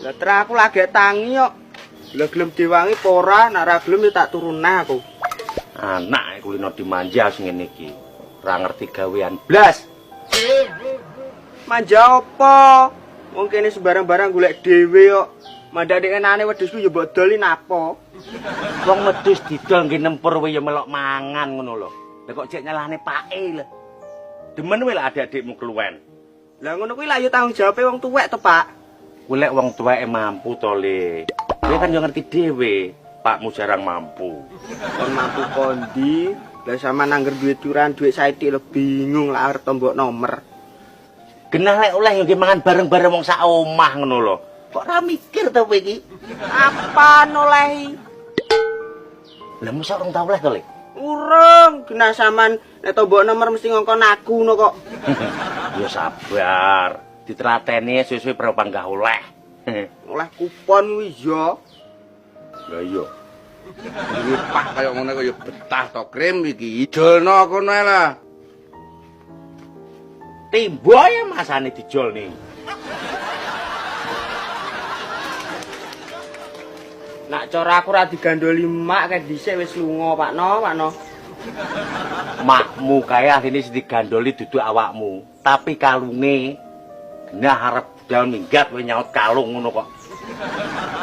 Lah terus aku lagi tangi kok. Lah gelem diwangi apa ora, nek ora gelem ya tak turunne aku. Anak kulino dimanja sing ngene iki. Ora ngerti gawean blas. Manja apa? Wong kene sembarang-barang golek dhewe kok. Mandake enane wedhusku ya mbok doli napa? Wong wedhus didol nggih nempur wae ya melok mangan ngono lho. Lah kok cek nyalahne pake lho. Demen wae lah adik-adikmu keluwen. Lah ngono kuwi lah ya tanggung jawabe wong tuwek to, Pak. Kuwi lek wong tuweke mampu to, Le. Kowe kan yo ngerti dhewe, Pakmu jarang mampu. Kon mampu kondi, lah sama nangger duit curan, duit saithik lho bingung lah arep tombok nomor. Genah lek oleh yo mangan bareng-bareng wong sak omah ngono lho. Kok ora mikir to kowe iki? Apa nolehi? Lah mosok rong tau oleh to, Le? Urung, genah sampean nek tombok nomor mesti ngongkon aku ngono kok. Ya sabar, ditrateni suwe-suwe berapa panggah oleh. Oleh kupon kuwi ya. Lah iya. Iki Pak kaya ngono kaya betah to krim iki. Idolno kono ae lah. Timbo ya masane dijol nih. Nak cara aku ora digandoli mak kae dhisik wis lunga, Pakno, Pakno. Makmu kae asline sing digandoli dudu awakmu, tapi kalunge genah arep budal minggat kowe nyaut kalung ngono kok.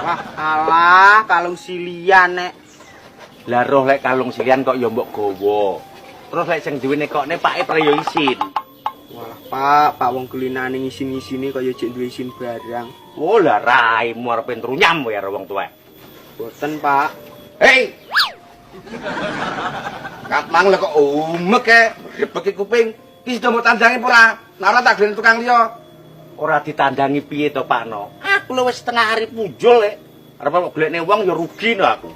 Wah, alah, kalung silian nek. Lah roh lek kalung silian kok ya mbok gawa. Terus lek sing duwene kokne pake pre yo isin. Walah, Pak wong kulinane ngisin-ngisini kaya jek duwe isin barang. Oh lah raimu arep entrunyam kowe karo wong tuwek. Boten, Pak. Hei. Katmang lho kok umek e, rebeki kuping. Ki sida mbok tandangi apa ora? Nek ora tak geleni tukang liya. Ora ditandangi piye to, Pakno? Aku lho wis setengah hari punjul lek. Arep kok golekne wong ya rugi no aku.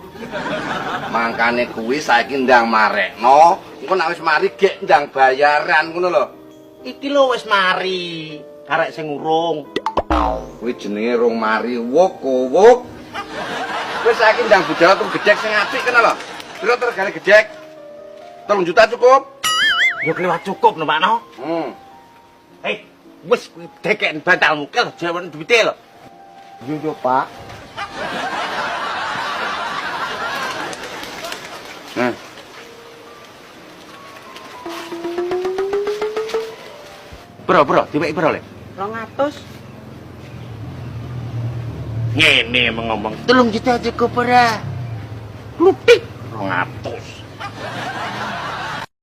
Mangkane kuwi saiki ndang marekno, engko nek wis mari gek ndang bayaran ngono lho. Iki lho wis mari, karek sing urung. Kuwi jenenge rong mari wuk. Wis saiki ndang budal tuku gedhek sing apik kena lho. Piro regane gedhek? 3 juta cukup? Ya kliwat cukup no, Pakno. Hei, wis kuwi dekeken bantalmu kel jawan duwite lho. Yo, Pak. Bro, diweki bro le. 200. Ngene ngomong 3 juta cukup ora? Lutik 200.